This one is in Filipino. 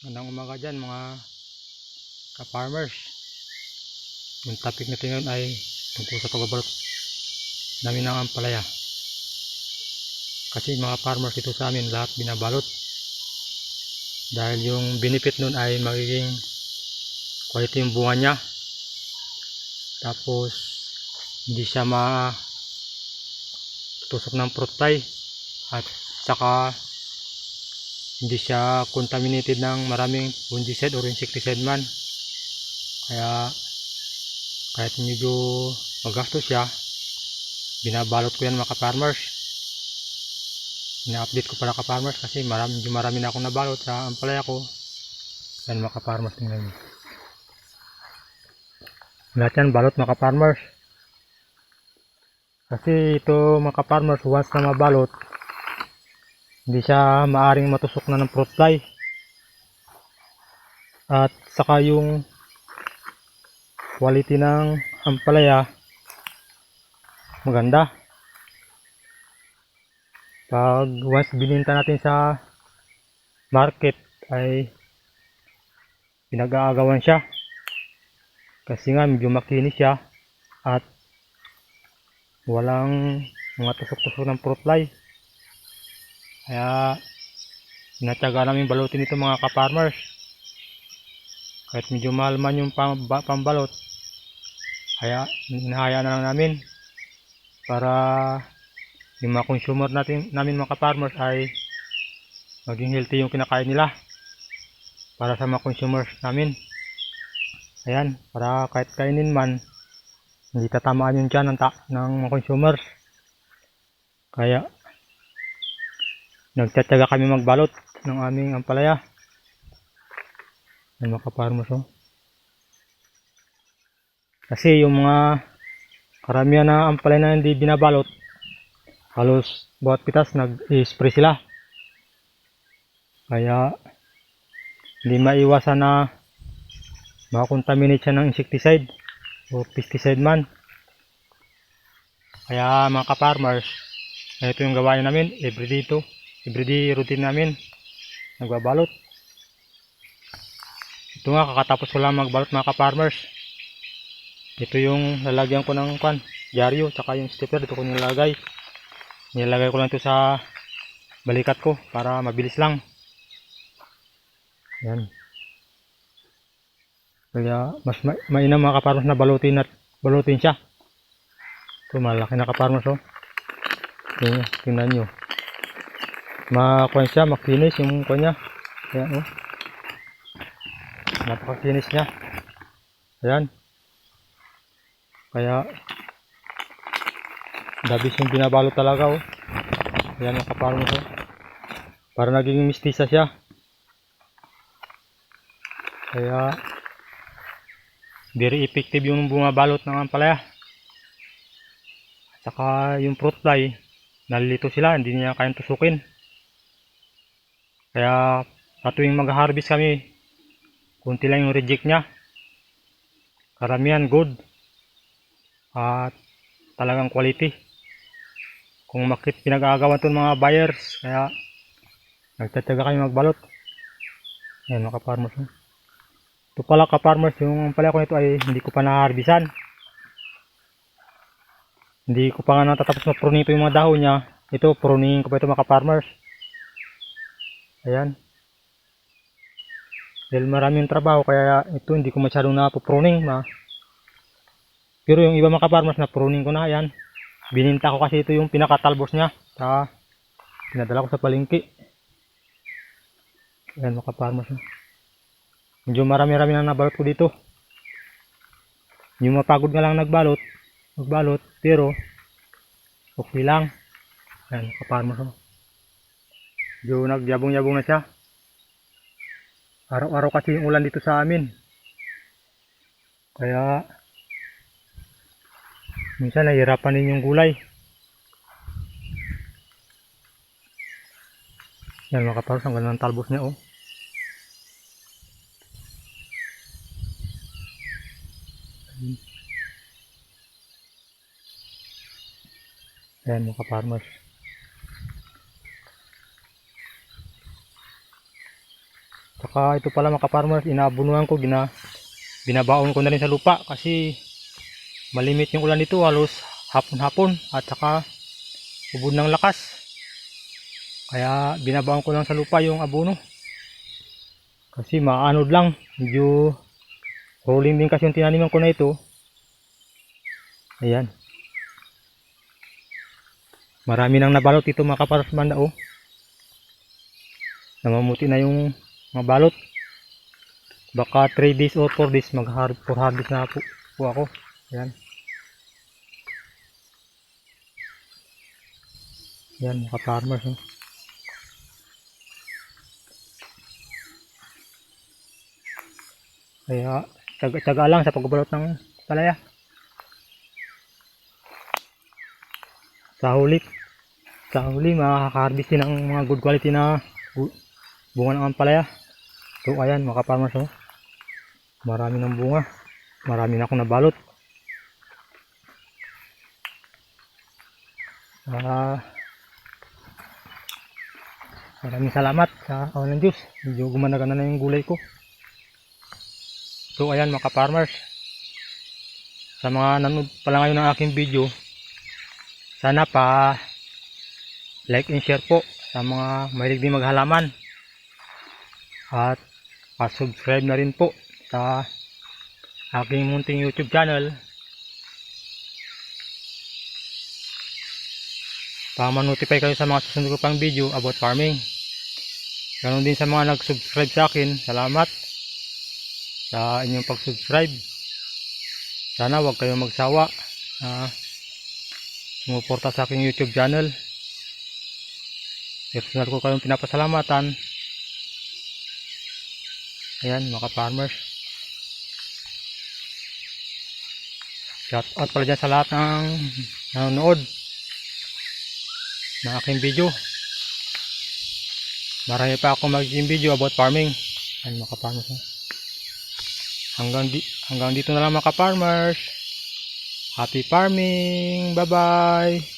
Magandang umaga dyan mga ka-farmers. Yung topic natin ngayon ay tungkol sa pagbabalot namin ng ampalaya. Kasi mga farmers dito sa amin lahat binabalot. Dahil yung benefit nun ay magiging quality yung bunga niya. Tapos hindi siya matutusok ng fruit fly. At saka hindi siya contaminated ng maraming fungicide or insecticide man. Kaya kahit medyo magastos siya, binabalot ko yan mga ka-farmers. Ina-update ko pala ka-farmers kasi medyo marami na akong nabalot sa ampalaya ko. Yan mga ka-farmers, tingnan nyo. Lahat yan balot mga ka-farmers. Kasi ito mga ka-farmers, once na mabalot, hindi siya maaring matusok na ng fruit fly. At saka yung quality ng ampalaya maganda. Pag once bininta natin sa market ay pinag-aagawan siya. Kasi nga medyo makinis siya at walang mga tusok-tusok ng fruit fly. Kaya tinatyaga namin balutin ito mga ka-farmers. Kahit medyo mahal man yung pambalot, kaya hinahayaan na lang namin para yung mga consumer namin mga ka-farmers ay maging healthy yung kinakain nila para sa mga consumers namin. Ayan, para kahit kainin man hindi tatamaan yung tiyan ng mga consumers. Kaya nagtatyaga kami magbalot ng aming ampalaya. Yan mga ka-farmers, oh. Kasi yung mga karamihan na ampalaya na hindi binabalot, halos bawat pitas nag-spray sila. Kaya hindi maiwasan na makakontaminate siya ng insecticide o pesticide man. Kaya mga ka-farmers, ito yung gawain namin everyday routine namin, nagbabalot. Ito nga, kakatapos ko lang magbalot mga ka-farmers. Ito yung lalagyan ko ng dyaryo, tsaka yung stepper dito ko nilalagay ko lang ito sa balikat ko para mabilis lang. Yan. Kaya mas mainam mga ka-farmers na balutin siya. Ito malaki na ka-farmers, oh. Tingnan nyo, siya, makinis yung kanya. Ayan, oh. Napakakinis niya. Ayan. Kaya dabis yung binabalot talaga, oh. Ayan mga ka-farmers, oh. Para naging mistisa siya. Kaya very effective yung bumabalot ng ampalaya. At saka yung fruit fly, nalilito sila, hindi niya kayang tusukin. Kaya sa tuwing mag-harvest kami, kunti lang yung reject niya. Karamihan good at talagang quality. Kung makit pinag-aagawan itong mga buyers, kaya nagtatyaga kayo magbalot. Ayan mga ka-farmers. Ito pala ka-farmers, yung ampalaya ko nito ay hindi ko pa na-harvestan. Hindi ko pa nga natatapos na prunito yung mga dahon niya. Ito, pruning ko pa ito mga ka-farmers. Ayan. Dahil maraming trabaho, kaya ito hindi ko masyadong napupruning. Pero yung iba mga ka-farmers na pruning ko na. Ayan. Bininta ko kasi ito yung pinakatalbos niya. Pinadala ko sa palengke. Ayan mga ka-farmers. Medyo marami-rami na nabalot ko dito. Yung mapagod nga lang magbalot, pero okay lang. Ayan mga ka-farmers. Medyo nagyabong-yabong na siya. Araw-araw kasi yung ulan dito sa amin. Kaya minsan nahihirapan din yung gulay. Yan mga ka-farmers, ang ganda ng talbos niya, oh. Ayan mga ka-farmers. Saka ito pala mga ka-farmers, inaabunuhan ko, binabaon ko na rin sa lupa kasi malimit yung ulan dito, halos hapon-hapon at saka ubod ng lakas. Kaya binabaon ko lang sa lupa yung abono. Kasi maanod lang, medyo rolling din kasi yung tinaniman ko na ito. Ayan. Marami nang nabalot ito mga ka-farmers banda oh. Namamuti na yung mga balot. Baka 3 days or 4 days for harvest na po ako. Ayan. Ayan mga farmers. Oh. Kaya tsaga lang sa pagbabalot ng palaya. Sa huli makaka-harvest din ng mga good quality na bunga ng ampalaya. So ayan mga farmers oh. Marami ng bunga. Marami na akong nabalot. Maraming salamat sa awan ng Diyos. Medyo gumana-gana na yung gulay ko. So ayan mga farmers. Sa mga nanood pala ngayon ng aking video, sana pa like and share po sa mga mahilig din maghalaman. At pa-subscribe na rin po sa aking munting YouTube channel para ma-notify kayo sa mga susunod ko pang video about farming. Ganon din sa mga nag-subscribe sa akin, salamat sa inyong pag-subscribe. Sana wag kayong magsawa na sumuporta sa aking YouTube channel. Personal ko kayong pinapasalamatan. Ayan mga farmers. Shout out pala dyan sa lahat ng nanonood ng aking video. Marami pa akong magiging video about farming. Ayan mga farmers. Hanggang dito na lang mga farmers. Happy farming. Bye bye.